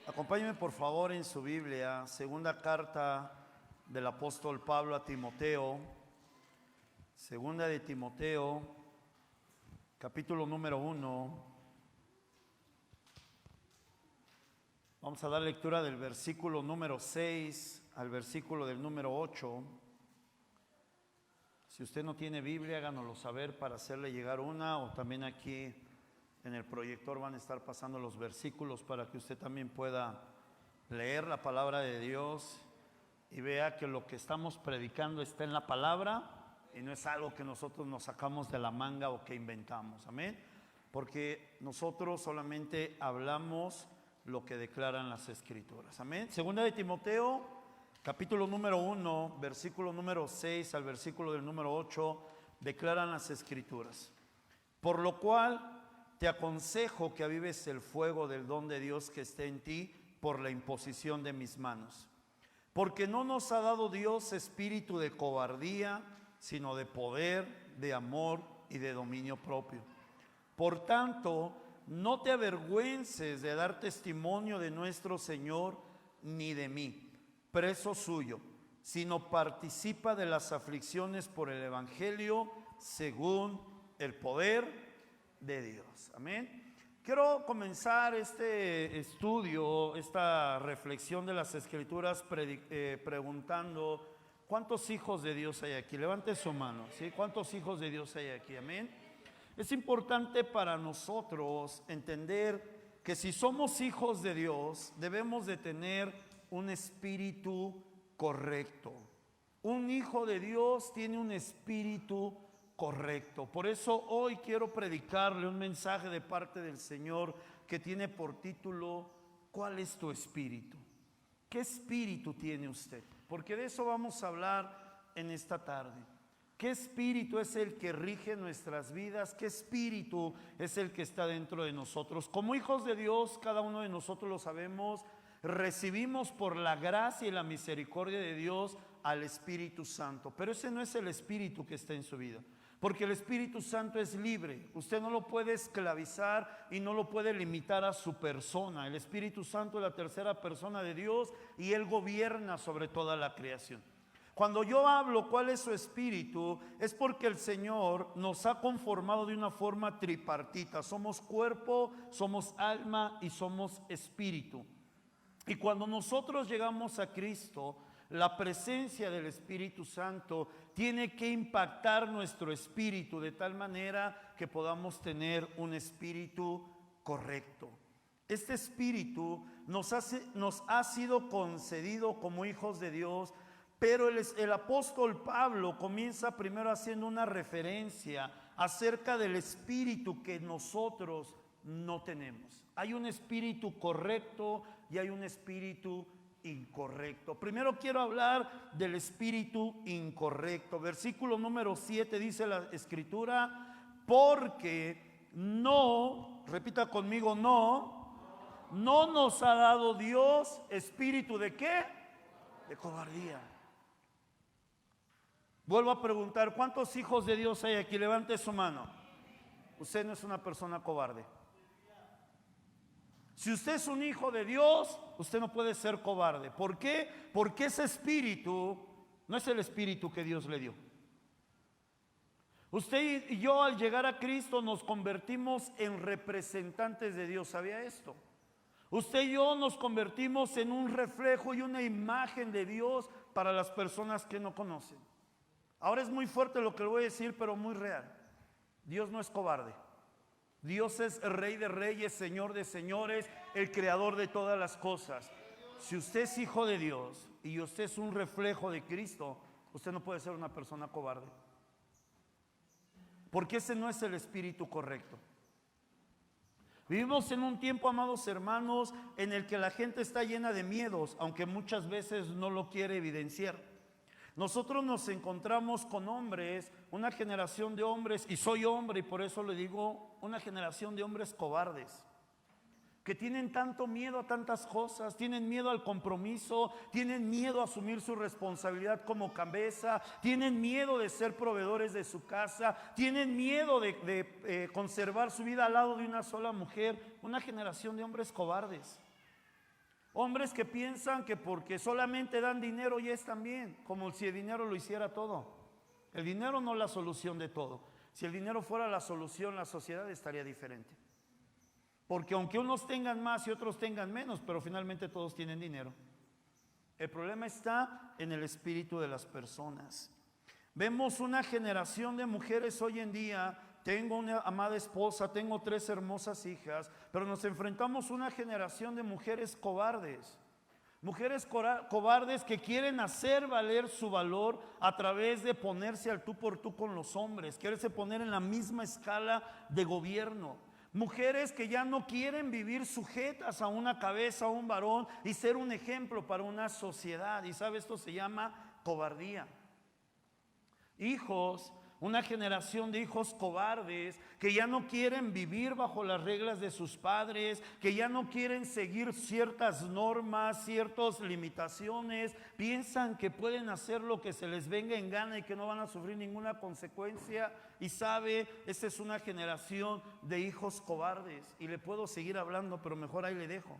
Acompáñeme por favor en su Biblia, segunda carta del apóstol Pablo a Timoteo, segunda de Timoteo, capítulo número 1. Vamos a dar lectura del versículo número 6 al versículo del número 8. Si usted no tiene Biblia, háganoslo saber para hacerle llegar una, o también aquí en el proyector van a estar pasando los versículos para que usted también pueda leer la palabra de Dios y vea que lo que estamos predicando está en la palabra y no es algo que nosotros nos sacamos de la manga o que inventamos, amén, porque nosotros solamente hablamos lo que declaran las escrituras, amén. Segunda de Timoteo, capítulo número 1, versículo número 6 al versículo del número 8, declaran las escrituras: por lo cual te aconsejo que avives el fuego del don de Dios que esté en ti por la imposición de mis manos. Porque no nos ha dado Dios espíritu de cobardía, sino de poder, de amor y de dominio propio. Por tanto, no te avergüences de dar testimonio de nuestro Señor ni de mí, preso suyo, sino participa de las aflicciones por el Evangelio según el poder de Dios. Amén. Quiero comenzar este estudio, esta reflexión de las escrituras preguntando: ¿cuántos hijos de Dios hay aquí? Levante su mano, ¿sí? ¿Cuántos hijos de Dios hay aquí? Amén. Es importante para nosotros entender que si somos hijos de Dios, debemos de tener un espíritu correcto. Un hijo de Dios tiene un espíritu correcto. Por eso hoy quiero predicarle un mensaje de parte del Señor que tiene por título: ¿cuál es tu espíritu? ¿Qué espíritu tiene usted? Porque de eso vamos a hablar en esta tarde. ¿Qué espíritu es el que rige nuestras vidas? ¿Qué espíritu es el que está dentro de nosotros? Como hijos de Dios, cada uno de nosotros lo sabemos, recibimos por la gracia y la misericordia de Dios al Espíritu Santo. Pero ese no es el espíritu que está en su vida, porque el Espíritu Santo es libre. Usted no lo puede esclavizar y no lo puede limitar a su persona. El Espíritu Santo es la tercera persona de Dios y Él gobierna sobre toda la creación. Cuando yo hablo cuál es su espíritu, es porque el Señor nos ha conformado de una forma tripartita. Somos cuerpo, somos alma y somos espíritu. Y cuando nosotros llegamos a Cristo, la presencia del Espíritu Santo tiene que impactar nuestro espíritu de tal manera que podamos tener un espíritu correcto. Este espíritu nos ha sido concedido como hijos de Dios, pero el apóstol Pablo comienza primero haciendo una referencia acerca del espíritu que nosotros no tenemos. Hay un espíritu correcto y hay un espíritu incorrecto. Primero quiero hablar del espíritu incorrecto. Versículo número 7 dice la escritura: porque no, repita conmigo, no nos ha dado Dios espíritu de ¿qué? De cobardía. Vuelvo a preguntar: ¿cuántos hijos de Dios hay aquí? Levante su mano. Usted no es una persona cobarde. Si usted es un hijo de Dios, usted no puede ser cobarde. ¿Por qué? Porque ese espíritu no es el espíritu que Dios le dio. Usted y yo, al llegar a Cristo, nos convertimos en representantes de Dios. ¿Sabía esto? Usted y yo nos convertimos en un reflejo y una imagen de Dios para las personas que no conocen. Ahora es muy fuerte lo que le voy a decir, pero muy real. Dios no es cobarde. Dios es Rey de reyes, Señor de señores, el creador de todas las cosas. Si usted es hijo de Dios y usted es un reflejo de Cristo, usted no puede ser una persona cobarde, porque ese no es el espíritu correcto. Vivimos en un tiempo, amados hermanos, en el que la gente está llena de miedos, aunque muchas veces no lo quiere evidenciar. Nosotros nos encontramos con hombres, una generación de hombres, y soy hombre y por eso le digo, una generación de hombres cobardes, que tienen tanto miedo a tantas cosas, tienen miedo al compromiso, tienen miedo a asumir su responsabilidad como cabeza, tienen miedo de ser proveedores de su casa, tienen miedo de conservar su vida al lado de una sola mujer. Una generación de hombres cobardes. Hombres que piensan que porque solamente dan dinero ya están bien, como si el dinero lo hiciera todo. El dinero no es la solución de todo. Si el dinero fuera la solución, la sociedad estaría diferente. Porque aunque unos tengan más y otros tengan menos, pero finalmente todos tienen dinero. El problema está en el espíritu de las personas. Vemos una generación de mujeres hoy en día. Tengo una amada esposa, tengo 3 hermosas hijas, pero nos enfrentamos a una generación de mujeres cobardes. Mujeres cobardes que quieren hacer valer su valor a través de ponerse al tú por tú con los hombres, quererse poner en la misma escala de gobierno. Mujeres que ya no quieren vivir sujetas a una cabeza, a un varón y ser un ejemplo para una sociedad. Y sabe, esto se llama cobardía. Hijos, una generación de hijos cobardes que ya no quieren vivir bajo las reglas de sus padres, que ya no quieren seguir ciertas normas, ciertas limitaciones, piensan que pueden hacer lo que se les venga en gana y que no van a sufrir ninguna consecuencia. Y sabe, esta es una generación de hijos cobardes. Y le puedo seguir hablando, pero mejor ahí le dejo.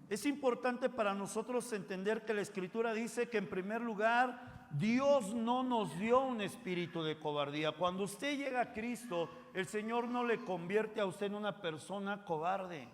Es importante para nosotros entender que la Escritura dice que en primer lugar Dios no nos dio un espíritu de cobardía. Cuando usted llega a Cristo, el Señor no le convierte a usted en una persona cobarde.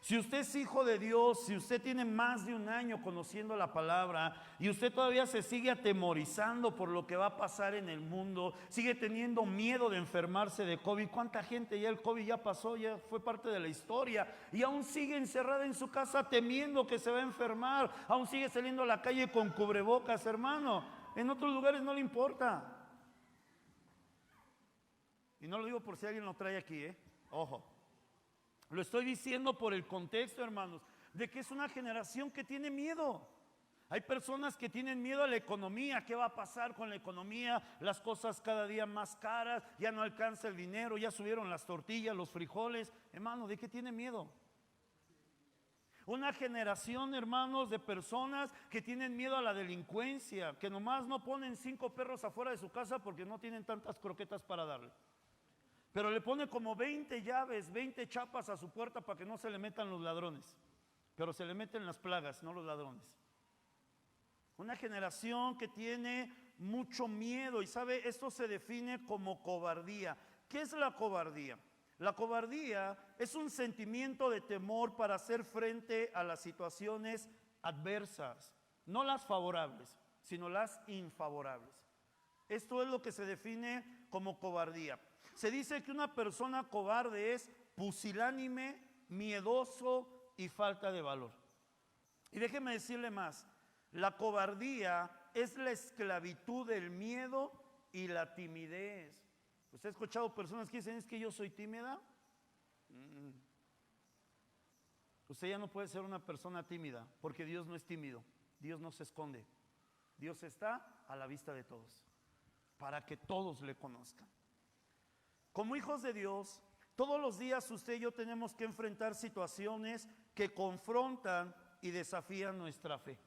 Si usted es hijo de Dios, si usted tiene más de un año conociendo la palabra y usted todavía se sigue atemorizando por lo que va a pasar en el mundo, sigue teniendo miedo de enfermarse de COVID. ¿Cuánta gente ya el COVID ya pasó, ya fue parte de la historia y aún sigue encerrada en su casa temiendo que se va a enfermar? Aún sigue saliendo a la calle con cubrebocas, hermano. En otros lugares no le importa. Y no lo digo por si alguien lo trae aquí, ojo. Lo estoy diciendo por el contexto, hermanos, de que es una generación que tiene miedo. Hay personas que tienen miedo a la economía. ¿Qué va a pasar con la economía? Las cosas cada día más caras, ya no alcanza el dinero, ya subieron las tortillas, los frijoles. Hermano, ¿de qué tiene miedo? Una generación, hermanos, de personas que tienen miedo a la delincuencia, que nomás no ponen 5 perros afuera de su casa porque no tienen tantas croquetas para darle. Pero le pone como 20 llaves, 20 chapas a su puerta para que no se le metan los ladrones. Pero se le meten las plagas, no los ladrones. Una generación que tiene mucho miedo. Y sabe, esto se define como cobardía. ¿Qué es la cobardía? La cobardía es un sentimiento de temor para hacer frente a las situaciones adversas. No las favorables, sino las infavorables. Esto es lo que se define como cobardía. Se dice que una persona cobarde es pusilánime, miedoso y falta de valor. Y déjeme decirle más, la cobardía es la esclavitud del miedo y la timidez. ¿Usted ha escuchado personas que dicen, es que yo soy tímida? Usted ya no puede ser una persona tímida, porque Dios no es tímido, Dios no se esconde. Dios está a la vista de todos, para que todos le conozcan. Como hijos de Dios, todos los días usted y yo tenemos que enfrentar situaciones que confrontan y desafían nuestra fe.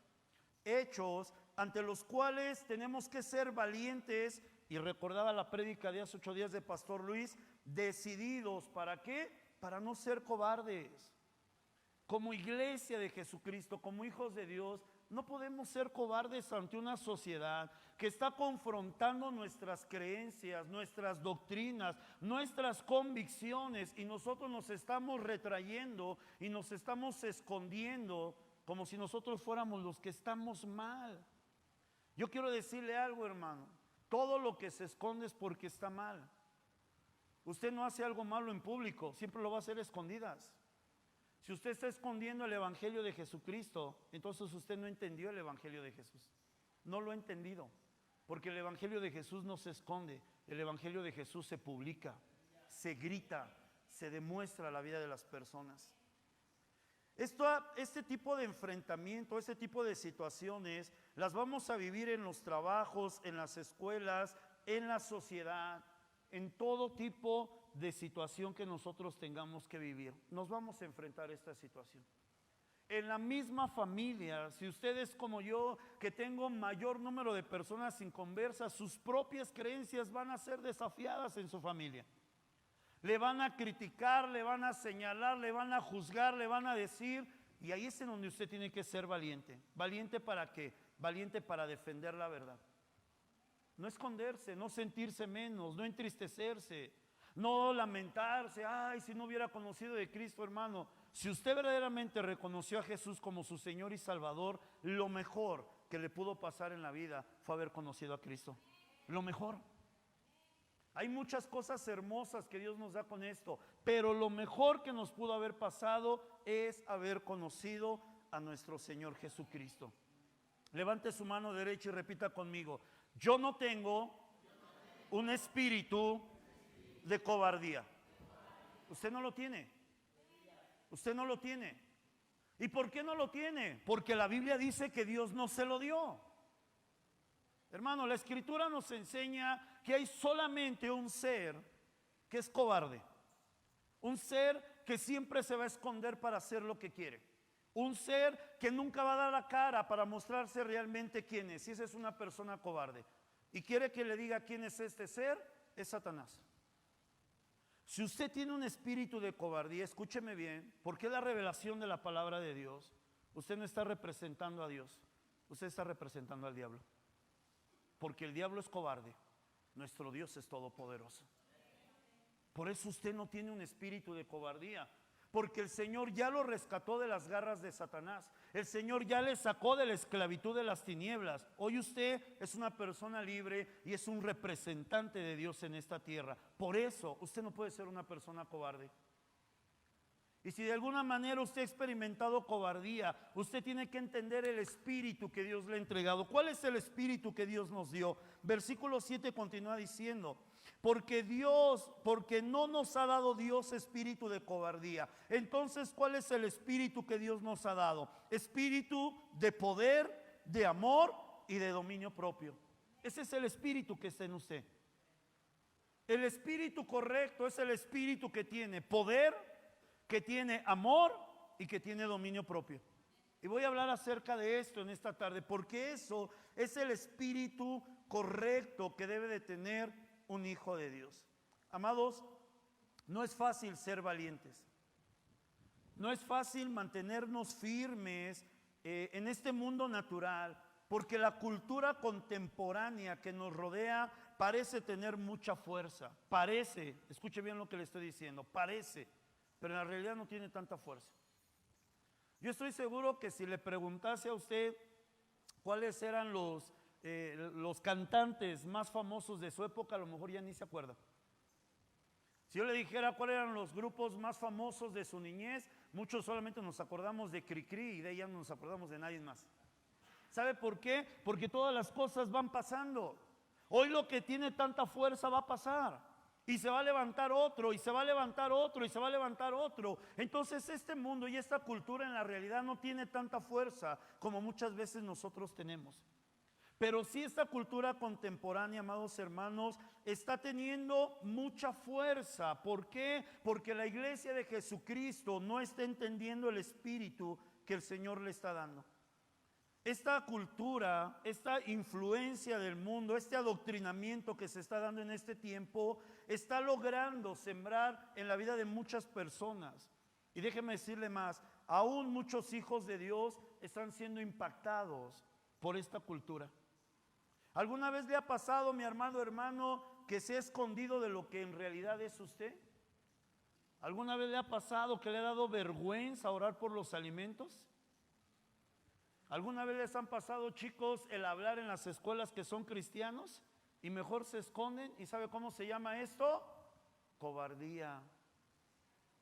Hechos ante los cuales tenemos que ser valientes, y recordaba la prédica de hace 8 días de Pastor Luis, decididos. ¿Para qué? Para no ser cobardes. Como iglesia de Jesucristo, como hijos de Dios, no podemos ser cobardes ante una sociedad que está confrontando nuestras creencias, nuestras doctrinas, nuestras convicciones, y nosotros nos estamos retrayendo y nos estamos escondiendo como si nosotros fuéramos los que estamos mal. Yo quiero decirle algo, hermano, todo lo que se esconde es porque está mal. Usted no hace algo malo en público, siempre lo va a hacer a escondidas. Si usted está escondiendo el evangelio de Jesucristo, entonces usted no entendió el evangelio de Jesús. No lo ha entendido, porque el evangelio de Jesús no se esconde, el evangelio de Jesús se publica, se grita, se demuestra a la vida de las personas. Este tipo de enfrentamiento, este tipo de situaciones, las vamos a vivir en los trabajos, en las escuelas, en la sociedad, en todo tipo de situación que nosotros tengamos que vivir. Nos vamos a enfrentar a esta situación. En la misma familia, si usted es como yo, que tengo mayor número de personas inconversas, sus propias creencias van a ser desafiadas en su familia. Le van a criticar, le van a señalar, le van a juzgar, le van a decir, Y ahí es en donde usted tiene que ser valiente. ¿Valiente para qué? Valiente para defender la verdad. No esconderse, no sentirse menos, no entristecerse, no lamentarse. Ay, si no hubiera conocido de Cristo, hermano. Si usted verdaderamente reconoció a Jesús como su Señor y Salvador, lo mejor que le pudo pasar en la vida fue haber conocido a Cristo. Lo mejor. Hay muchas cosas hermosas que Dios nos da con esto, pero lo mejor que nos pudo haber pasado es haber conocido a nuestro Señor Jesucristo. Levante su mano derecha y repita conmigo: yo no tengo un espíritu de cobardía. Usted no lo tiene. Usted no lo tiene. ¿Y por qué no lo tiene? Porque la Biblia dice que Dios no se lo dio. Hermano, la Escritura nos enseña que hay solamente un ser que es cobarde. Un ser que siempre se va a esconder para hacer lo que quiere. Un ser que nunca va a dar la cara para mostrarse realmente quién es. Y esa es una persona cobarde. Y quiere que le diga quién es este ser, es Satanás. Si usted tiene un espíritu de cobardía, escúcheme bien, porque es la revelación de la palabra de Dios. Usted no está representando a Dios, usted está representando al diablo. Porque el diablo es cobarde, nuestro Dios es todopoderoso. Por eso usted no tiene un espíritu de cobardía, porque el Señor ya lo rescató de las garras de Satanás. El Señor ya le sacó de la esclavitud de las tinieblas. Hoy usted es una persona libre y es un representante de Dios en esta tierra. Por eso usted no puede ser una persona cobarde. Y si de alguna manera usted ha experimentado cobardía, usted tiene que entender el espíritu que Dios le ha entregado. ¿Cuál es el espíritu que Dios nos dio? Versículo 7 continúa diciendo: porque no nos ha dado Dios espíritu de cobardía. Entonces, ¿cuál es el espíritu que Dios nos ha dado? Espíritu de poder, de amor y de dominio propio. Ese es el espíritu que está en usted. El espíritu correcto es el espíritu que tiene poder, que tiene amor y que tiene dominio propio. Y voy a hablar acerca de esto en esta tarde, porque eso es el espíritu correcto que debe de tener un hijo de Dios. Amados, no es fácil ser valientes. No es fácil mantenernos firmes en este mundo natural, porque la cultura contemporánea que nos rodea parece tener mucha fuerza. Parece, escuche bien lo que le estoy diciendo, parece, pero en la realidad no tiene tanta fuerza. Yo estoy seguro que si le preguntase a usted cuáles eran los cantantes más famosos de su época, a lo mejor ya ni se acuerda. Si yo le dijera cuáles eran los grupos más famosos de su niñez, muchos solamente nos acordamos de Cricri y de ella no nos acordamos de nadie más. ¿Sabe por qué? Porque todas las cosas van pasando. Hoy lo que tiene tanta fuerza va a pasar. Y se va a levantar otro, y se va a levantar otro, y se va a levantar otro. Entonces este mundo y esta cultura en la realidad no tiene tanta fuerza como muchas veces nosotros tenemos. Pero sí esta cultura contemporánea, amados hermanos, está teniendo mucha fuerza. ¿Por qué? Porque la iglesia de Jesucristo no está entendiendo el espíritu que el Señor le está dando. Esta cultura, esta influencia del mundo, este adoctrinamiento que se está dando en este tiempo, está logrando sembrar en la vida de muchas personas. Y déjeme decirle más, aún muchos hijos de Dios están siendo impactados por esta cultura. ¿Alguna vez le ha pasado, mi hermano, que se ha escondido de lo que en realidad es usted? ¿Alguna vez le ha pasado que le ha dado vergüenza orar por los alimentos? ¿Alguna vez les han pasado, chicos, el hablar en las escuelas que son cristianos y mejor se esconden? ¿Y sabe cómo se llama esto? Cobardía.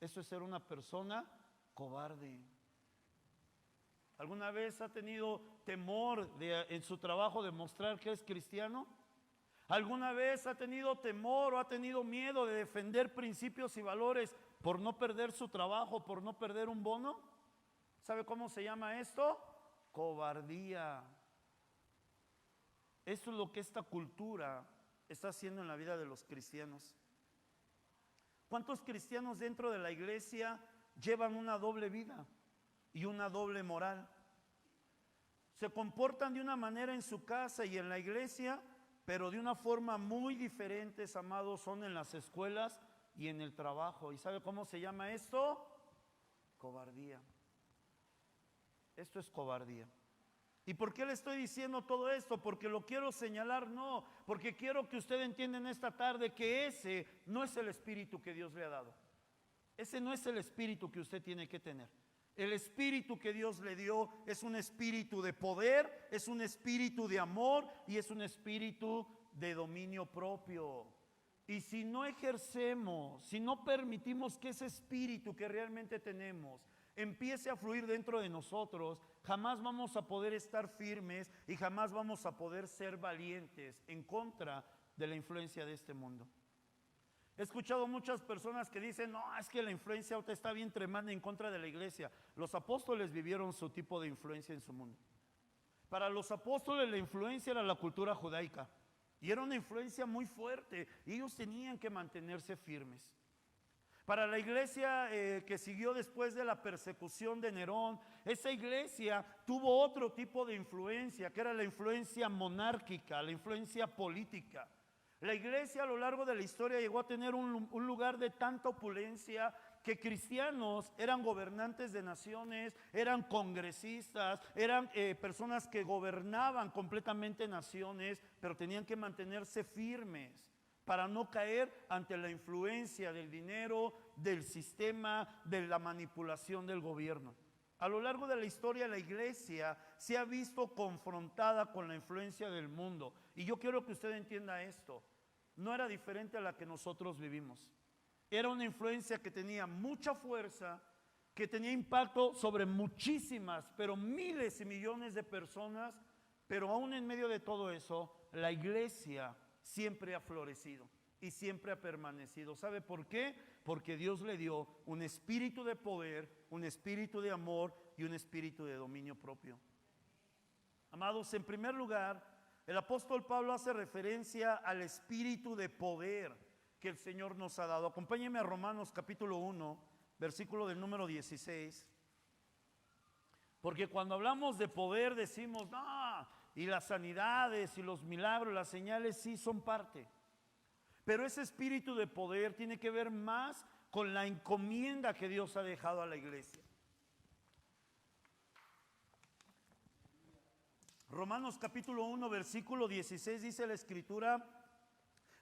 Eso es ser una persona cobarde. ¿Alguna vez ha tenido temor en su trabajo de mostrar que es cristiano? ¿Alguna vez ha tenido temor o ha tenido miedo de defender principios y valores por no perder su trabajo, por no perder un bono? ¿Sabe cómo se llama esto? Cobardía. Esto es lo que esta cultura está haciendo en la vida de los cristianos. ¿Cuántos cristianos dentro de la iglesia llevan una doble vida y una doble moral? Se comportan de una manera en su casa y en la iglesia, pero de una forma muy diferente, amados, son en las escuelas y en el trabajo. ¿Y sabe cómo se llama esto? Cobardía. Esto es cobardía. ¿Y por qué le estoy diciendo todo esto? ¿Porque lo quiero señalar? No, porque quiero que usted entienda en esta tarde que ese no es el espíritu que Dios le ha dado. Ese no es el espíritu que usted tiene que tener. El espíritu que Dios le dio es un espíritu de poder, es un espíritu de amor y es un espíritu de dominio propio. Y si no ejercemos, si no permitimos que ese espíritu que realmente tenemos empiece a fluir dentro de nosotros, jamás vamos a poder estar firmes y jamás vamos a poder ser valientes en contra de la influencia de este mundo. He escuchado muchas personas que dicen, no, es que la influencia ahorita está bien tremenda en contra de la iglesia. Los apóstoles vivieron su tipo de influencia en su mundo. Para los apóstoles la influencia era la cultura judaica y era una influencia muy fuerte y ellos tenían que mantenerse firmes. Para la iglesia que siguió después de la persecución de Nerón, esa iglesia tuvo otro tipo de influencia, que era la influencia monárquica, la influencia política. La iglesia a lo largo de la historia llegó a tener un lugar de tanta opulencia que cristianos eran gobernantes de naciones, eran congresistas, eran personas que gobernaban completamente naciones, pero tenían que mantenerse firmes para no caer ante la influencia del dinero, del sistema, de la manipulación del gobierno. A lo largo de la historia la iglesia se ha visto confrontada con la influencia del mundo. Y yo quiero que usted entienda esto. No era diferente a la que nosotros vivimos. Era una influencia que tenía mucha fuerza, que tenía impacto sobre muchísimas, pero miles y millones de personas. Pero aún en medio de todo eso, la iglesia siempre ha florecido y siempre ha permanecido. ¿Sabe por qué? Porque Dios le dio un espíritu de poder, un espíritu de amor y un espíritu de dominio propio. Amados, en primer lugar, el apóstol Pablo hace referencia al espíritu de poder que el Señor nos ha dado. Acompáñenme a Romanos capítulo 1, versículo del número 16. Porque cuando hablamos de poder decimos, no, y las sanidades y los milagros, las señales sí son parte. Pero ese espíritu de poder tiene que ver más con la encomienda que Dios ha dejado a la iglesia. Romanos capítulo 1, versículo 16 dice la escritura,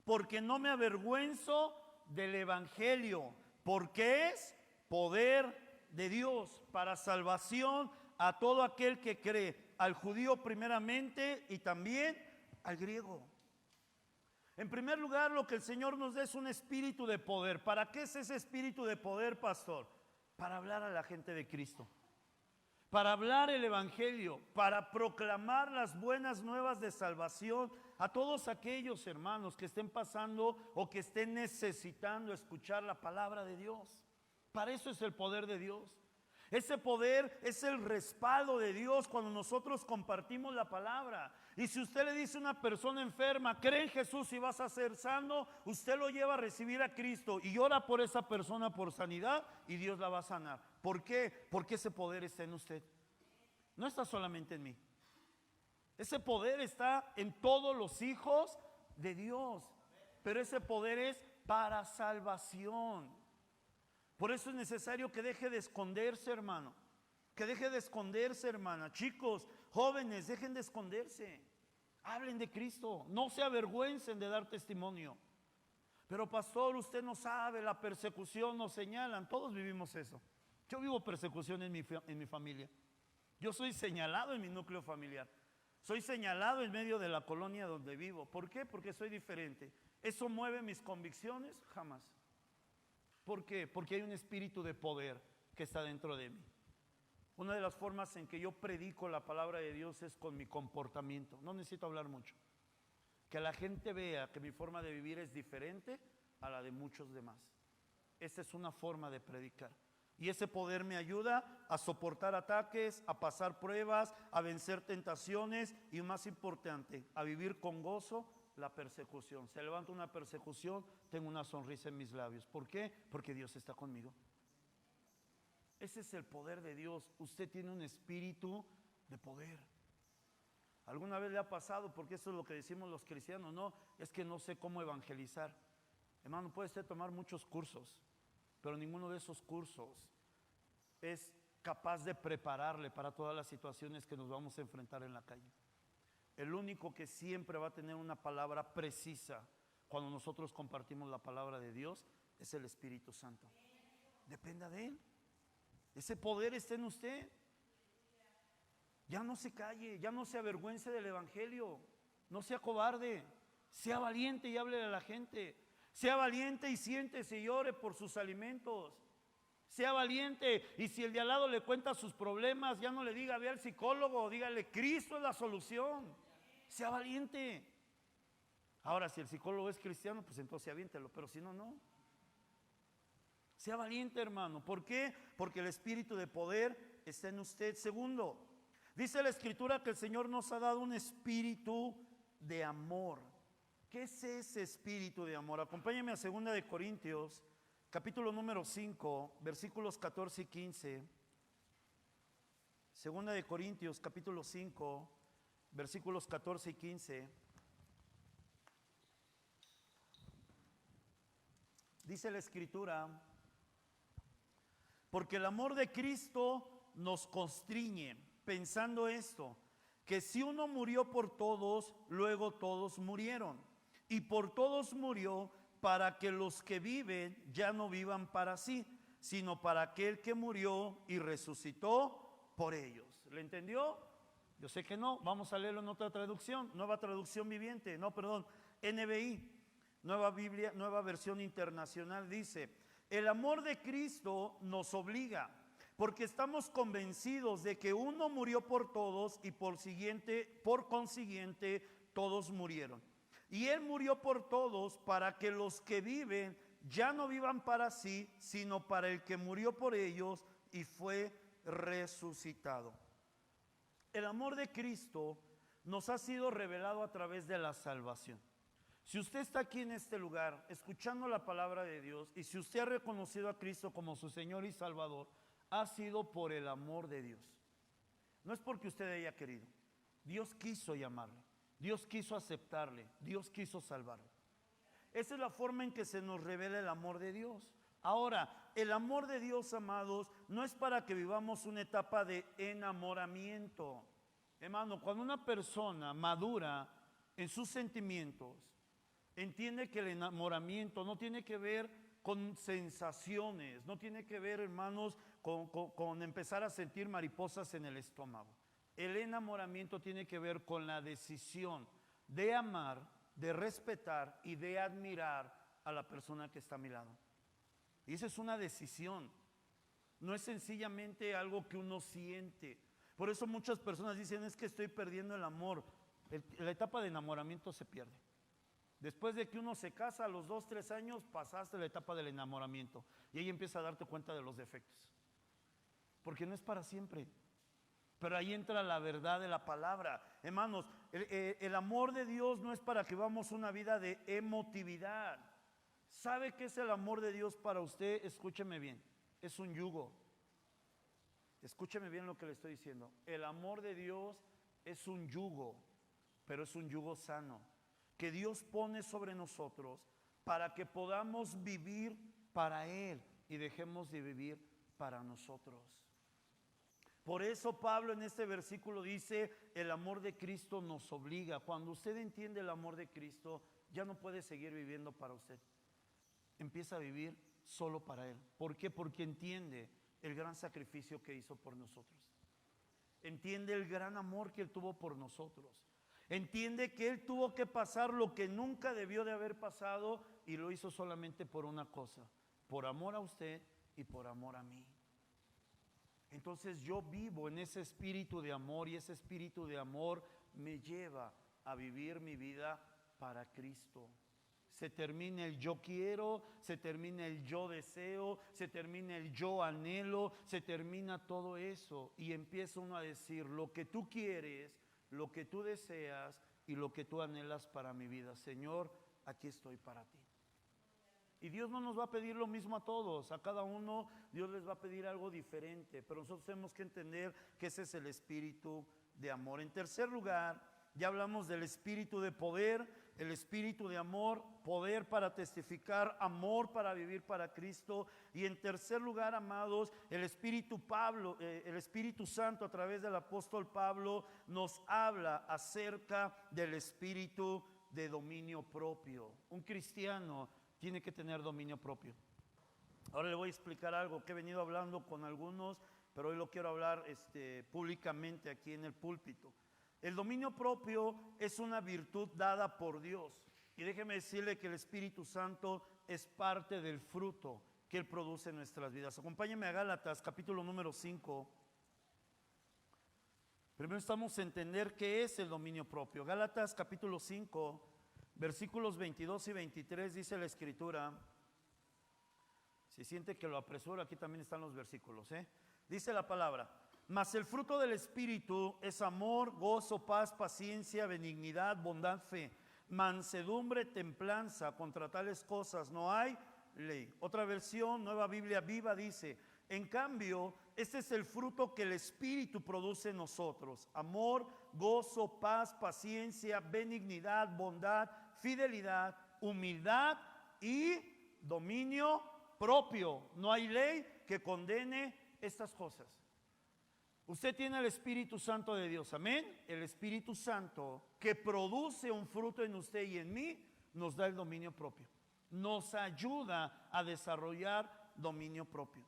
porque no me avergüenzo del evangelio, porque es poder de Dios para salvación a todo aquel que cree, al judío primeramente y también al griego. En primer lugar, lo que el Señor nos da es un espíritu de poder. ¿Para qué es ese espíritu de poder, pastor? Para hablar a la gente de Cristo, para hablar el evangelio, para proclamar las buenas nuevas de salvación a todos aquellos hermanos que estén pasando o que estén necesitando escuchar la palabra de Dios. Para eso es el poder de Dios. Ese poder es el respaldo de Dios cuando nosotros compartimos la palabra. Y si usted le dice a una persona enferma, cree en Jesús y vas a ser sano, usted lo lleva a recibir a Cristo y ora por esa persona por sanidad y Dios la va a sanar. ¿Por qué? Porque ese poder está en usted. No está solamente en mí. Ese poder está en todos los hijos de Dios. Pero ese poder es para salvación. Por eso es necesario que deje de esconderse, hermano. Que deje de esconderse, hermana. Chicos, jóvenes, dejen de esconderse. Hablen de Cristo. No se avergüencen de dar testimonio. Pero pastor, usted no sabe, la persecución nos señalan. Todos vivimos eso. Yo vivo persecución en mi familia. Yo soy señalado en mi núcleo familiar. Soy señalado en medio de la colonia donde vivo. ¿Por qué? Porque soy diferente. ¿Eso mueve mis convicciones? Jamás. ¿Por qué? Porque hay un espíritu de poder que está dentro de mí. Una de las formas en que yo predico la palabra de Dios es con mi comportamiento. No necesito hablar mucho. Que la gente vea que mi forma de vivir es diferente a la de muchos demás. Esa es una forma de predicar. Y ese poder me ayuda a soportar ataques, a pasar pruebas, a vencer tentaciones y, más importante, a vivir con gozo la persecución. Se levanta una persecución, tengo una sonrisa en mis labios. ¿Por qué? Porque Dios está conmigo. Ese es el poder de Dios. Usted tiene un espíritu de poder. ¿Alguna vez le ha pasado? Porque eso es lo que decimos los cristianos. No, es que no sé cómo evangelizar. Hermano, puede usted tomar muchos cursos, pero ninguno de esos cursos es capaz de prepararle para todas las situaciones que nos vamos a enfrentar en la calle. El único que siempre va a tener una palabra precisa cuando nosotros compartimos la palabra de Dios es el Espíritu Santo. Dependa de Él. Ese poder está en usted. Ya no se calle, ya no se avergüence del Evangelio, no sea cobarde, sea valiente y hable a la gente. Sea valiente y siéntese y ore por sus alimentos. Sea valiente y si el de al lado le cuenta sus problemas, ya no le diga ve al psicólogo, dígale Cristo es la solución. Sea valiente. Ahora si el psicólogo es cristiano, pues entonces aviéntelo, pero si no, no. Sea valiente, hermano. ¿Por qué? Porque el espíritu de poder está en usted. Segundo, dice la Escritura que el Señor nos ha dado un espíritu de amor. ¿Qué es ese espíritu de amor? Acompáñame a 2 de Corintios, capítulo número 5, versículos 14 y 15. 2 de Corintios, capítulo 5, versículos 14 y 15. Dice la Escritura, porque el amor de Cristo nos constriñe, pensando esto, que si uno murió por todos, luego todos murieron. Y por todos murió para que los que viven ya no vivan para sí, sino para aquel que murió y resucitó por ellos. ¿Le entendió? Yo sé que no. Vamos a leerlo en otra traducción, Nueva Traducción Viviente, NBI, Nueva Biblia, Nueva Versión Internacional. Dice: el amor de Cristo nos obliga, porque estamos convencidos de que uno murió por todos y por consiguiente todos murieron. Y Él murió por todos para que los que viven ya no vivan para sí, sino para el que murió por ellos y fue resucitado. El amor de Cristo nos ha sido revelado a través de la salvación. Si usted está aquí en este lugar escuchando la palabra de Dios y si usted ha reconocido a Cristo como su Señor y Salvador, ha sido por el amor de Dios. No es porque usted haya querido. Dios quiso llamarle, Dios quiso aceptarle, Dios quiso salvarle. Esa es la forma en que se nos revela el amor de Dios. Ahora, el amor de Dios, amados, no es para que vivamos una etapa de enamoramiento. Hermano, cuando una persona madura en sus sentimientos, entiende que el enamoramiento no tiene que ver con sensaciones, no tiene que ver, hermanos, con empezar a sentir mariposas en el estómago. El enamoramiento tiene que ver con la decisión de amar, de respetar y de admirar a la persona que está a mi lado. Y esa es una decisión, no es sencillamente algo que uno siente. Por eso muchas personas dicen: es que estoy perdiendo el amor. La etapa de enamoramiento se pierde. Después de que uno se casa, a los 2, 3 años pasaste la etapa del enamoramiento y ahí empieza a darte cuenta de los defectos, porque no es para siempre. Pero ahí entra la verdad de la palabra. Hermanos, el amor de Dios no es para que vivamos una vida de emotividad. ¿Sabe qué es el amor de Dios para usted? Escúcheme bien, es un yugo. Escúcheme bien lo que le estoy diciendo. El amor de Dios es un yugo, pero es un yugo sano, que Dios pone sobre nosotros para que podamos vivir para Él y dejemos de vivir para nosotros. Por eso Pablo en este versículo dice: el amor de Cristo nos obliga. Cuando usted entiende el amor de Cristo, ya no puede seguir viviendo para usted. Empieza a vivir solo para Él. ¿Por qué? Porque entiende el gran sacrificio que hizo por nosotros. Entiende el gran amor que Él tuvo por nosotros. Entiende que Él tuvo que pasar lo que nunca debió de haber pasado y lo hizo solamente por una cosa: por amor a usted y por amor a mí. Entonces yo vivo en ese espíritu de amor y ese espíritu de amor me lleva a vivir mi vida para Cristo. Se termina el yo quiero, se termina el yo deseo, se termina el yo anhelo, se termina todo eso y empieza uno a decir: lo que tú quieres, lo que tú deseas y lo que tú anhelas para mi vida, Señor, aquí estoy para ti. Y Dios no nos va a pedir lo mismo a todos, a cada uno Dios les va a pedir algo diferente, pero nosotros tenemos que entender que ese es el espíritu de amor. En tercer lugar, ya hablamos del espíritu de poder el espíritu de amor, poder para testificar, amor para vivir para Cristo. Y en tercer lugar, amados, el Espíritu Santo a través del apóstol Pablo nos habla acerca del espíritu de dominio propio. Un cristiano tiene que tener dominio propio. Ahora le voy a explicar algo que he venido hablando con algunos, pero hoy lo quiero hablar públicamente aquí en el púlpito. El dominio propio es una virtud dada por Dios. Y déjeme decirle que el Espíritu Santo es parte del fruto que Él produce en nuestras vidas. Acompáñenme a Gálatas, capítulo número 5. Primero estamos a entender qué es el dominio propio. Gálatas, capítulo 5, versículos 22 y 23, dice la Escritura. Si siente que lo apresuro, aquí también están los versículos, Dice la palabra: mas el fruto del Espíritu es amor, gozo, paz, paciencia, benignidad, bondad, fe, mansedumbre, templanza. Contra tales cosas no hay ley. Otra versión, Nueva Biblia Viva, dice: en cambio, este es el fruto que el Espíritu produce en nosotros: amor, gozo, paz, paciencia, benignidad, bondad, fidelidad, humildad y dominio propio. No hay ley que condene estas cosas. Usted tiene el Espíritu Santo de Dios, amén. El Espíritu Santo que produce un fruto en usted y en mí nos da el dominio propio, nos ayuda a desarrollar dominio propio.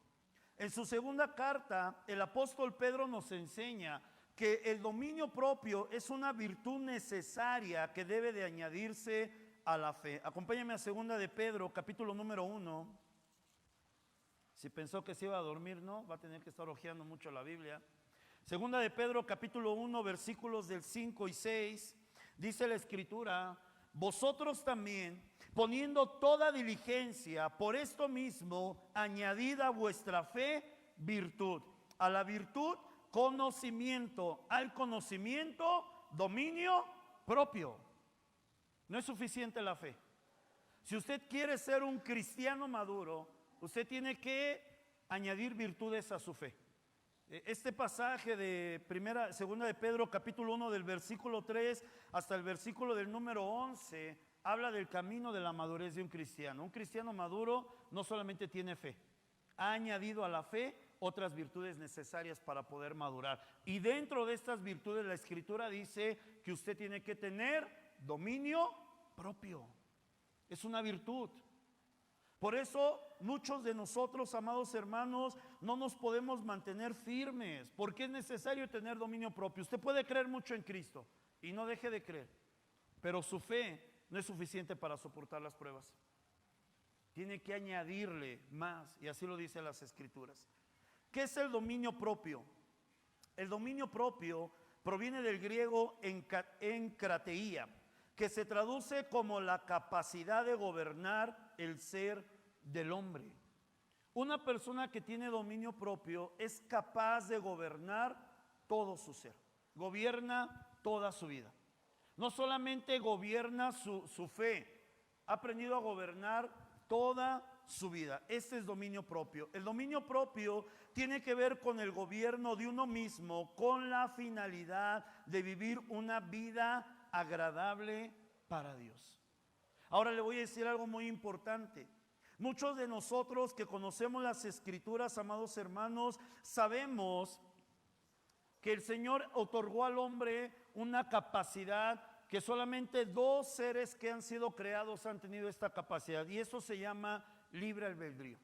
En su segunda carta, el apóstol Pedro nos enseña que el dominio propio es una virtud necesaria que debe de añadirse a la fe. Acompáñame a segunda de Pedro, capítulo número 1. Si pensó que se iba a dormir, no, va a tener que estar hojeando mucho la Biblia. Segunda de Pedro, capítulo 1, versículos del 5 y 6, dice la Escritura: vosotros también, poniendo toda diligencia, por esto mismo, añadid a vuestra fe virtud, a la virtud conocimiento, al conocimiento dominio propio. No es suficiente la fe. Si usted quiere ser un cristiano maduro, usted tiene que añadir virtudes a su fe. Este pasaje de segunda de Pedro, capítulo 1, del versículo 3 hasta el versículo del número 11, habla del camino de la madurez de un cristiano. Un cristiano maduro no solamente tiene fe, ha añadido a la fe otras virtudes necesarias para poder madurar. Y dentro de estas virtudes la Escritura dice que usted tiene que tener dominio propio. Es una virtud. Por eso muchos de nosotros, amados hermanos, no nos podemos mantener firmes, porque es necesario tener dominio propio. Usted puede creer mucho en Cristo y no deje de creer, pero su fe no es suficiente para soportar las pruebas. Tiene que añadirle más, y así lo dicen las Escrituras. ¿Qué es el dominio propio? El dominio propio proviene del griego enkrateia, que se traduce como la capacidad de gobernar el ser del hombre. Una persona que tiene dominio propio es capaz de gobernar todo su ser, gobierna toda su vida. No solamente gobierna su fe, ha aprendido a gobernar toda su vida. Este es dominio propio. El dominio propio tiene que ver con el gobierno de uno mismo, con la finalidad de vivir una vida agradable para Dios. Ahora le voy a decir algo muy importante. Muchos de nosotros que conocemos las Escrituras, amados hermanos, sabemos que el Señor otorgó al hombre una capacidad que solamente dos seres que han sido creados han tenido esta capacidad, y eso se llama libre albedrío.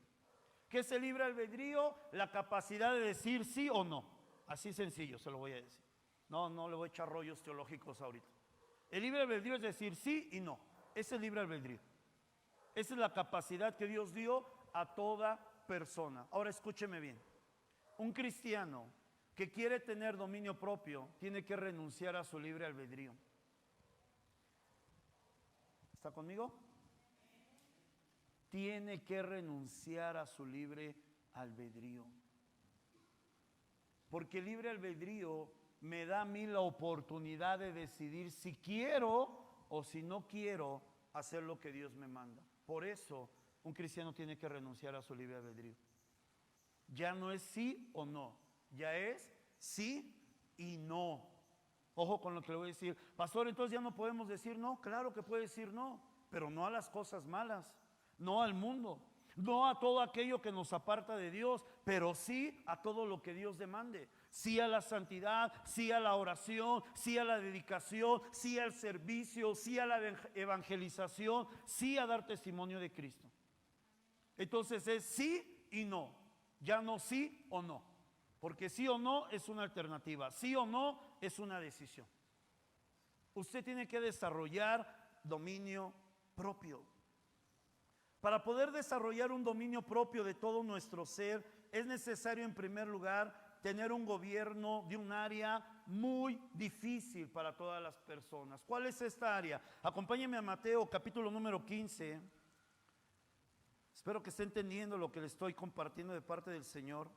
¿Qué es el libre albedrío? La capacidad de decir sí o no. Así sencillo se lo voy a decir. No le voy a echar rollos teológicos ahorita. El libre albedrío es decir sí y no. Ese es el libre albedrío. Esa es la capacidad que Dios dio a toda persona. Ahora escúcheme bien. Un cristiano que quiere tener dominio propio tiene que renunciar a su libre albedrío. ¿Está conmigo? Tiene que renunciar a su libre albedrío. Porque el libre albedrío me da a mí la oportunidad de decidir si quiero o si no quiero hacer lo que Dios me manda. Por eso un cristiano tiene que renunciar a su libre albedrío. Ya no es sí o no, ya es sí y no. Ojo con lo que le voy a decir. Pastor, entonces ya no podemos decir no. Claro que puede decir no, pero no a las cosas malas, no al mundo, no a todo aquello que nos aparta de Dios, pero sí a todo lo que Dios demande. Sí a la santidad, sí a la oración, sí a la dedicación, sí al servicio, sí a la evangelización, sí a dar testimonio de Cristo. Entonces es sí y no, ya no sí o no, porque sí o no es una alternativa, sí o no es una decisión. Usted tiene que desarrollar dominio propio. Para poder desarrollar un dominio propio de todo nuestro ser, es necesario en primer lugar tener un gobierno de un área muy difícil para todas las personas. ¿Cuál es esta área? Acompáñenme a Mateo capítulo número 15. Espero que esté entendiendo lo que le estoy compartiendo de parte del Señor.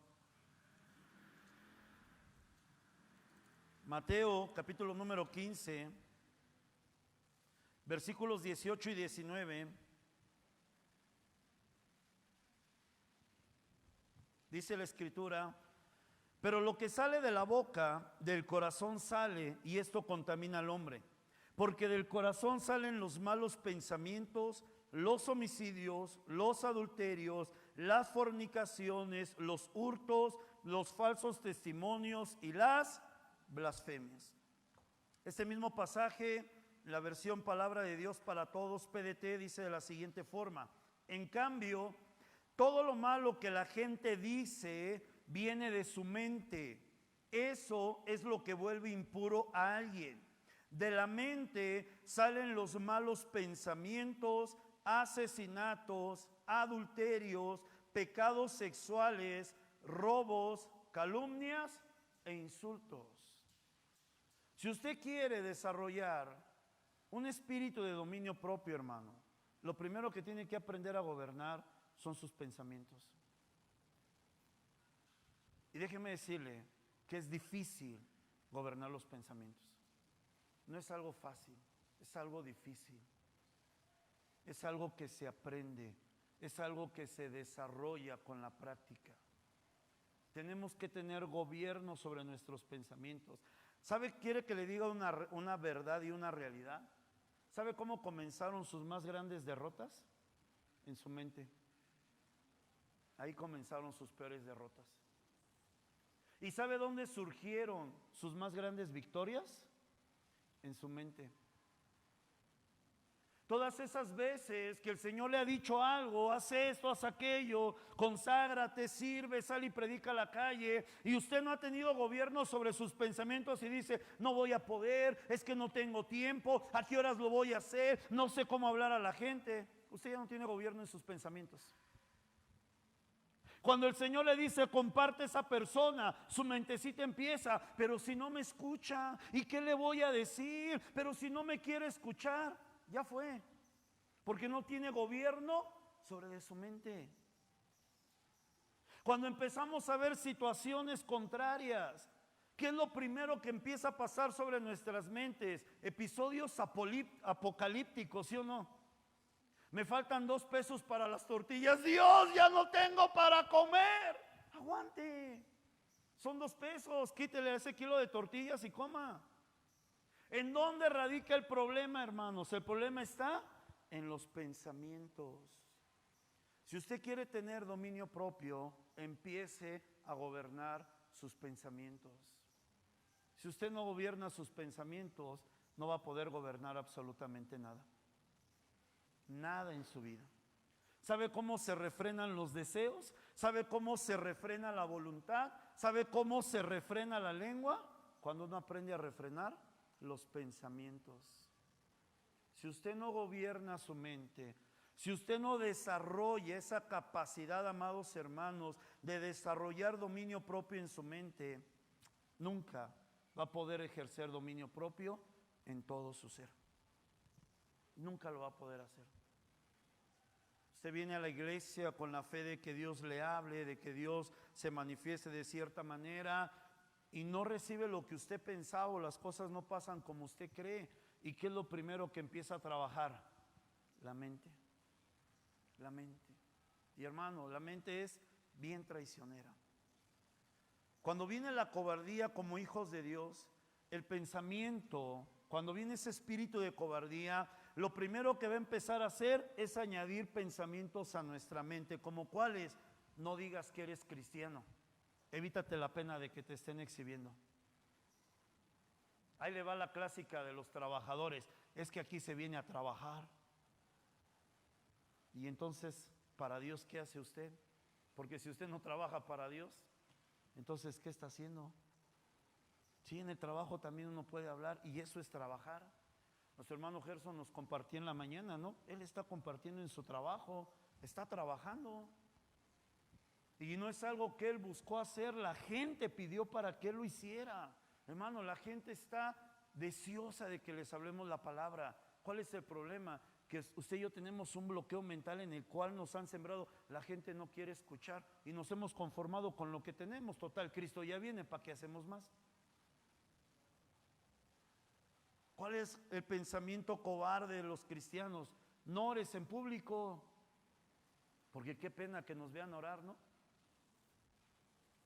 Mateo capítulo número 15, versículos 18 y 19. Dice la Escritura: pero lo que sale de la boca, del corazón sale, y esto contamina al hombre. Porque del corazón salen los malos pensamientos, los homicidios, los adulterios, las fornicaciones, los hurtos, los falsos testimonios y las blasfemias. Este mismo pasaje, la versión Palabra de Dios para Todos, PDT, dice de la siguiente forma: en cambio, todo lo malo que la gente dice viene de su mente. Eso es lo que vuelve impuro a alguien. De la mente salen los malos pensamientos, asesinatos, adulterios, pecados sexuales, robos, calumnias e insultos. Si usted quiere desarrollar un espíritu de dominio propio, hermano, lo primero que tiene que aprender a gobernar son sus pensamientos. Y déjeme decirle que es difícil gobernar los pensamientos. No es algo fácil, es algo difícil. Es algo que se aprende, es algo que se desarrolla con la práctica. Tenemos que tener gobierno sobre nuestros pensamientos. ¿Sabe? ¿Quiere que le diga una verdad y una realidad? ¿Sabe cómo comenzaron sus más grandes derrotas? En su mente. Ahí comenzaron sus peores derrotas. ¿Y sabe dónde surgieron sus más grandes victorias? En su mente. Todas esas veces que el Señor le ha dicho algo, haz esto, haz aquello, conságrate, sirve, sal y predica a la calle, y usted no ha tenido gobierno sobre sus pensamientos y dice: no voy a poder, es que no tengo tiempo, ¿a qué horas lo voy a hacer? No sé cómo hablar a la gente. Usted ya no tiene gobierno en sus pensamientos. Cuando el Señor le dice: comparte esa persona, su mentecita empieza: pero si no me escucha, ¿y qué le voy a decir? Pero si no me quiere escuchar, ya fue, porque no tiene gobierno sobre su mente. Cuando empezamos a ver situaciones contrarias, ¿qué es lo primero que empieza a pasar sobre nuestras mentes? Episodios apocalípticos, ¿sí o no? Me faltan 2 pesos para las tortillas. Dios, ya no tengo para comer. Aguante. Son 2 pesos. Quítele ese kilo de tortillas y coma. ¿En dónde radica el problema, hermanos? El problema está en los pensamientos. Si usted quiere tener dominio propio, empiece a gobernar sus pensamientos. Si usted no gobierna sus pensamientos, no va a poder gobernar absolutamente nada. Nada en su vida. ¿Sabe cómo se refrenan los deseos? ¿Sabe cómo se refrena la voluntad? ¿Sabe cómo se refrena la lengua? Cuando uno aprende a refrenar los pensamientos. Si usted no gobierna su mente, si usted no desarrolla esa capacidad, amados hermanos, de desarrollar dominio propio en su mente, nunca va a poder ejercer dominio propio en todo su ser. Nunca lo va a poder hacer. Usted viene a la iglesia con la fe de que Dios le hable, de que Dios se manifieste de cierta manera, y no recibe lo que usted pensaba, o las cosas no pasan como usted cree. ¿Y qué es lo primero que empieza a trabajar? La mente. La mente. Y hermano, la mente es bien traicionera. Cuando viene la cobardía como hijos de Dios, el pensamiento, cuando viene ese espíritu de cobardía, lo primero que va a empezar a hacer es añadir pensamientos a nuestra mente, como cuáles: no digas que eres cristiano, evítate la pena de que te estén exhibiendo. Ahí le va la clásica de los trabajadores: es que aquí se viene a trabajar. Y entonces, ¿para Dios qué hace usted? Porque si usted no trabaja para Dios, entonces ¿qué está haciendo? Sí, en el trabajo también uno puede hablar, y eso es trabajar. Nuestro hermano Gerson nos compartía en la mañana, ¿no? Él está compartiendo en su trabajo, está trabajando. Y no es algo que él buscó hacer, la gente pidió para que él lo hiciera. Hermano, la gente está deseosa de que les hablemos la palabra. ¿Cuál es el problema? Que usted y yo tenemos un bloqueo mental en el cual nos han sembrado. La gente no quiere escuchar y nos hemos conformado con lo que tenemos. Total, Cristo ya viene, ¿para qué hacemos más? ¿Cuál es el pensamiento cobarde de los cristianos? No ores en público, porque qué pena que nos vean orar, ¿no?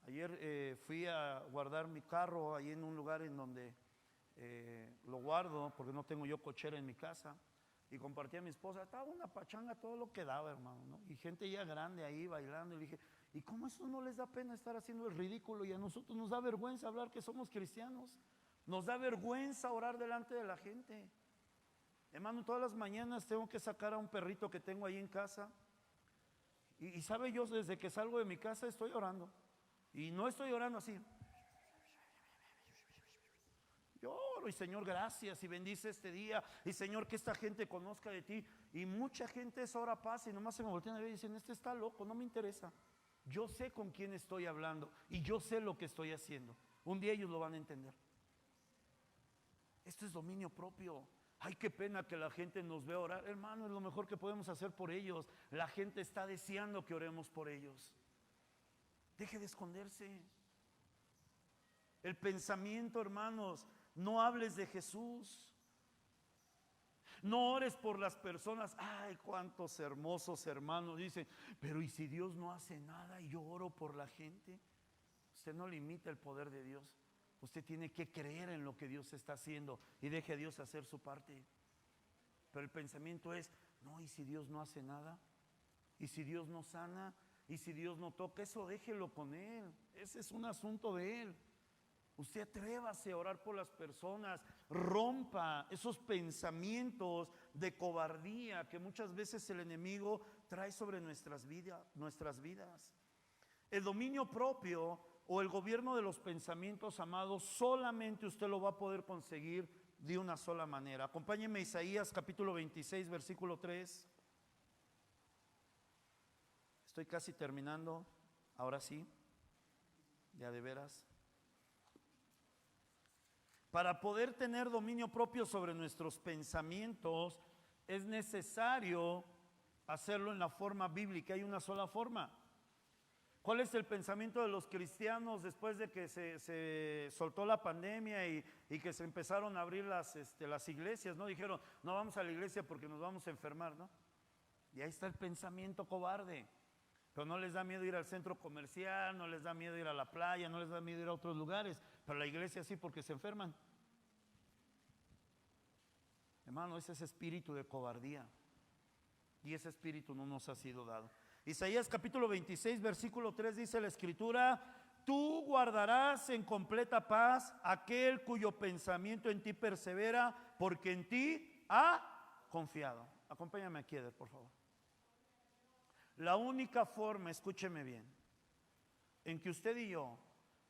Ayer fui a guardar mi carro ahí en un lugar en donde lo guardo, porque no tengo yo cochera en mi casa, y compartí a mi esposa. Estaba una pachanga, todo lo que daba, hermano, ¿no? Y gente ya grande ahí bailando, y le dije: ¿y cómo eso no les da pena estar haciendo el ridículo? Y a nosotros nos da vergüenza hablar que somos cristianos, nos da vergüenza orar delante de la gente. Hermano, todas las mañanas tengo que sacar a un perrito que tengo ahí en casa, y sabe, yo desde que salgo de mi casa estoy orando. Y no estoy orando así. Yo oro: y Señor, gracias, y bendice este día, y Señor, que esta gente conozca de ti. Y mucha gente esa hora pasa y nomás se me voltean a ver y dicen: este está loco, no me interesa. Yo sé con quién estoy hablando y yo sé lo que estoy haciendo. Un día ellos lo van a entender. Esto es dominio propio. Ay, qué pena que la gente nos vea orar. Hermano, es lo mejor que podemos hacer por ellos. La gente está deseando que oremos por ellos. Deje de esconderse. El pensamiento, hermanos: no hables de Jesús. No ores por las personas. Ay, cuántos hermosos hermanos dicen: pero ¿y si Dios no hace nada y yo oro por la gente? Usted no limita el poder de Dios. Usted tiene que creer en lo que Dios está haciendo y deje a Dios hacer su parte. Pero el pensamiento es: no, ¿y si Dios no hace nada? ¿Y si Dios no sana? ¿Y si Dios no toca? Eso déjelo con Él. Ese es un asunto de Él. Usted atrévase a orar por las personas. Rompa esos pensamientos de cobardía que muchas veces el enemigo trae sobre nuestras vidas. El dominio propio o el gobierno de los pensamientos, amados, solamente usted lo va a poder conseguir de una sola manera. Acompáñenme a Isaías capítulo 26, versículo 3. Estoy casi terminando, ahora sí, ya de veras. Para poder tener dominio propio sobre nuestros pensamientos, es necesario hacerlo en la forma bíblica. Hay una sola forma. ¿Cuál es el pensamiento de los cristianos después de que se soltó la pandemia y que se empezaron a abrir las iglesias? ¿No? Dijeron: no vamos a la iglesia porque nos vamos a enfermar, ¿no? Y ahí está el pensamiento cobarde. Pero no les da miedo ir al centro comercial, no les da miedo ir a la playa, no les da miedo ir a otros lugares, pero la iglesia sí, porque se enferman. Hermano, ese es espíritu de cobardía, y ese espíritu no nos ha sido dado. Isaías capítulo 26, versículo 3 dice la escritura: tú guardarás en completa paz aquel cuyo pensamiento en ti persevera, porque en ti ha confiado. Acompáñame aquí, Eder, por favor. La única forma, escúcheme bien, en que usted y yo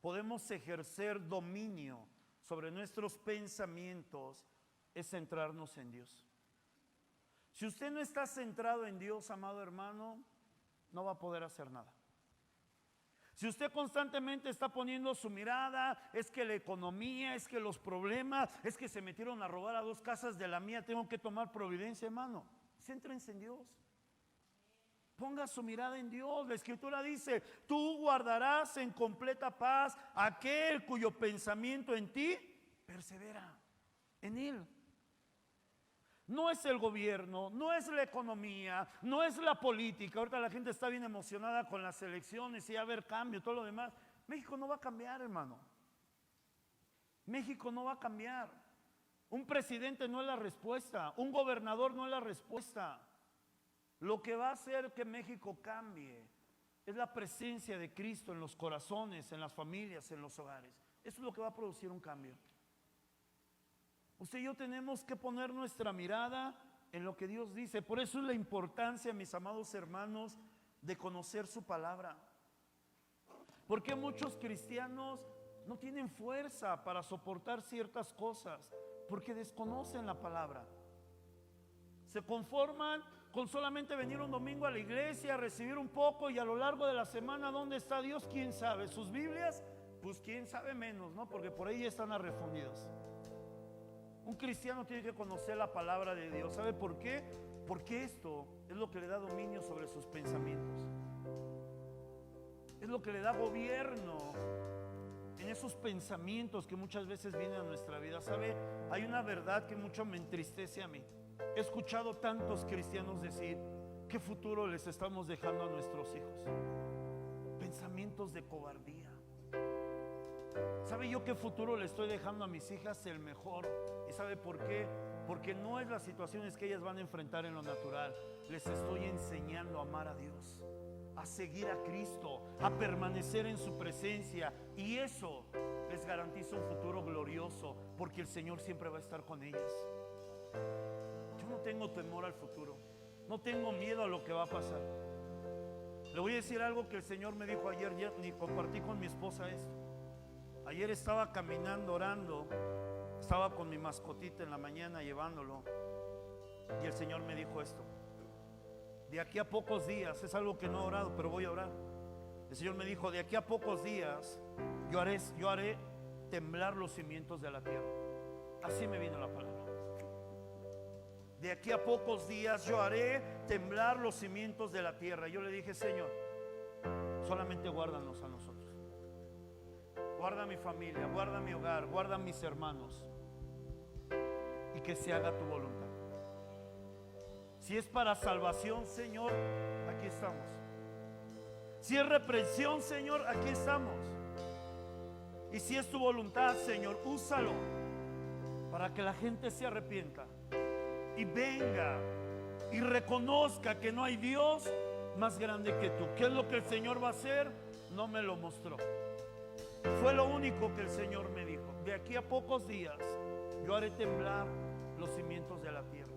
podemos ejercer dominio sobre nuestros pensamientos es centrarnos en Dios. Si usted no está centrado en Dios, amado hermano, no va a poder hacer nada. Si usted constantemente está poniendo su mirada: es que la economía, es que los problemas, es que se metieron a robar a 2 casas de la mía, tengo que tomar providencia, hermano, céntrense en Dios. Ponga su mirada en Dios. La escritura dice: tú guardarás en completa paz aquel cuyo pensamiento en ti persevera, en Él. No es el gobierno, no es la economía, no es la política. Ahorita la gente está bien emocionada con las elecciones y va a haber cambio, todo lo demás. México no va a cambiar, hermano. México no va a cambiar. Un presidente no es la respuesta, un gobernador no es la respuesta. Lo que va a hacer que México cambie es la presencia de Cristo en los corazones, en las familias, en los hogares. Eso es lo que va a producir un cambio. Usted y yo tenemos que poner nuestra mirada en lo que Dios dice. Por eso es la importancia, mis amados hermanos, de conocer su palabra. Porque muchos cristianos no tienen fuerza para soportar ciertas cosas, porque desconocen la palabra. Se conforman con solamente venir un domingo a la iglesia, recibir un poco, y a lo largo de la semana, ¿dónde está Dios? ¿Quién sabe? Sus Biblias, pues quién sabe menos, ¿no? Porque por ahí están arrefundidos. Un cristiano tiene que conocer la palabra de Dios. ¿Sabe por qué? Porque esto es lo que le da dominio sobre sus pensamientos. Es lo que le da gobierno en esos pensamientos que muchas veces vienen a nuestra vida. ¿Sabe? Hay una verdad que mucho me entristece a mí. He escuchado tantos cristianos decir: ¿qué futuro les estamos dejando a nuestros hijos? Pensamientos de cobardía. ¿Sabe yo qué futuro le estoy dejando a mis hijas? El mejor. ¿Y sabe por qué? Porque no es las situaciones que ellas van a enfrentar en lo natural. Les estoy enseñando a amar a Dios, a seguir a Cristo, a permanecer en su presencia. Y eso les garantiza un futuro glorioso, porque el Señor siempre va a estar con ellas. Yo no tengo temor al futuro, no tengo miedo a lo que va a pasar. Le voy a decir algo que el Señor me dijo ayer, ni compartí con mi esposa esto. Ayer estaba caminando, orando, estaba con mi mascotita en la mañana llevándolo, y el Señor me dijo esto: de aquí a pocos días, es algo que no he orado, pero voy a orar. El Señor me dijo: de aquí a pocos días yo haré temblar los cimientos de la tierra. Así me vino la palabra. De aquí a pocos días yo haré temblar los cimientos de la tierra. Yo le dije: Señor, solamente guárdanos a nosotros. Guarda a mi familia, guarda mi hogar, guarda a mis hermanos, y que se haga tu voluntad. Si es para salvación, Señor, aquí estamos. Si es reprensión, Señor, aquí estamos. Y si es tu voluntad, Señor, úsalo para que la gente se arrepienta y venga y reconozca que no hay Dios más grande que tú. ¿Qué es lo que el Señor va a hacer? No me lo mostró. Fue lo único que el Señor me dijo: de aquí a pocos días yo haré temblar los cimientos de la tierra.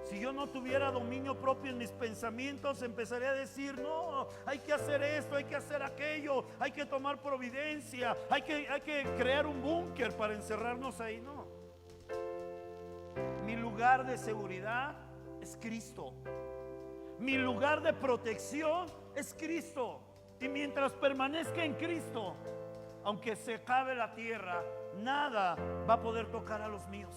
Si yo no tuviera dominio propio en mis pensamientos, empezaría a decir: no, hay que hacer esto, hay que hacer aquello, hay que tomar providencia, hay que crear un búnker para encerrarnos ahí. No. Mi lugar de seguridad es Cristo. Mi lugar de protección es Cristo. Y mientras permanezca en Cristo, aunque se acabe la tierra, nada va a poder tocar a los míos.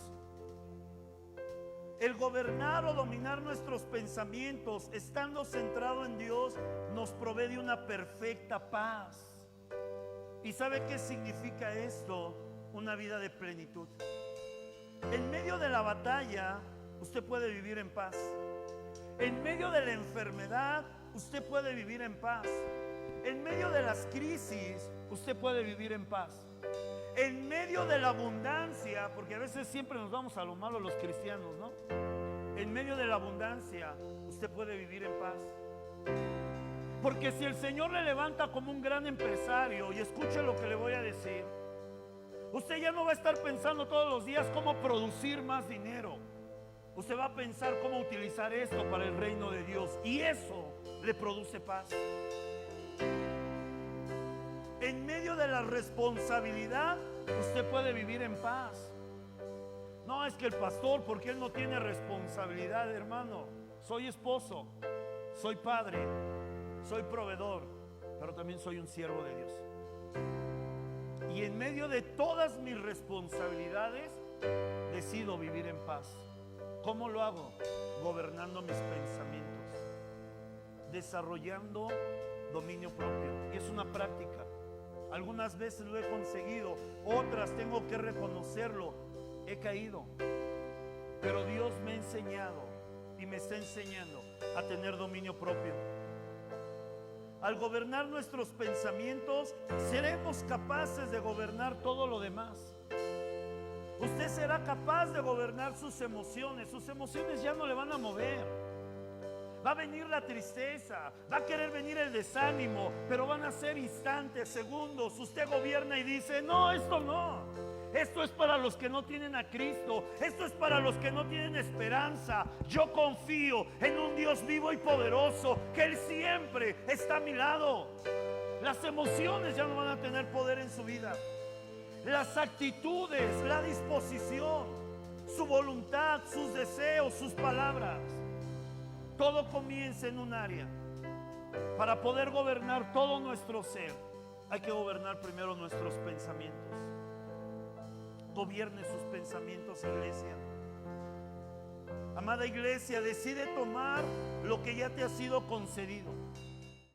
El gobernar o dominar nuestros pensamientos, estando centrado en Dios, nos provee de una perfecta paz. ¿Y sabe qué significa esto? Una vida de plenitud. En medio de la batalla, usted puede vivir en paz. En medio de la enfermedad, usted puede vivir en paz. En medio de las crisis, usted puede vivir en paz. En medio de la abundancia, porque a veces siempre nos vamos a lo malo los cristianos, ¿no? En medio de la abundancia, usted puede vivir en paz. Porque si el Señor le levanta como un gran empresario, y escuche lo que le voy a decir, usted ya no va a estar pensando todos los días cómo producir más dinero. Usted va a pensar cómo utilizar esto para el reino de Dios, y eso le produce paz. En medio de la responsabilidad, usted puede vivir en paz. No, es que el pastor, porque él no tiene responsabilidad, hermano. Soy esposo, soy padre, soy proveedor, pero también soy un siervo de Dios. Y en medio de todas mis responsabilidades, decido vivir en paz. ¿Cómo lo hago? Gobernando mis pensamientos, desarrollando dominio propio. Y es una práctica. Algunas veces lo he conseguido, otras tengo que reconocerlo, he caído. Pero Dios me ha enseñado y me está enseñando a tener dominio propio. al gobernar nuestros pensamientos, seremos capaces de gobernar todo lo demás. Usted será capaz de gobernar sus emociones. Sus emociones ya no le van a mover. Va a venir la tristeza, va a querer venir el desánimo, pero van a ser instantes, segundos. Usted gobierna y dice: no, esto no. Esto es para los que no tienen a Cristo. Esto es para los que no tienen esperanza. Yo confío en un Dios vivo y poderoso, que Él siempre está a mi lado. Las emociones ya no van a tener poder en su vida. Las actitudes, la disposición, su voluntad, sus deseos, sus palabras. Todo comienza en un área. Para poder gobernar todo nuestro ser, hay que gobernar primero nuestros pensamientos. Gobierne sus pensamientos, iglesia. Amada iglesia, decide tomar lo que ya te ha sido concedido.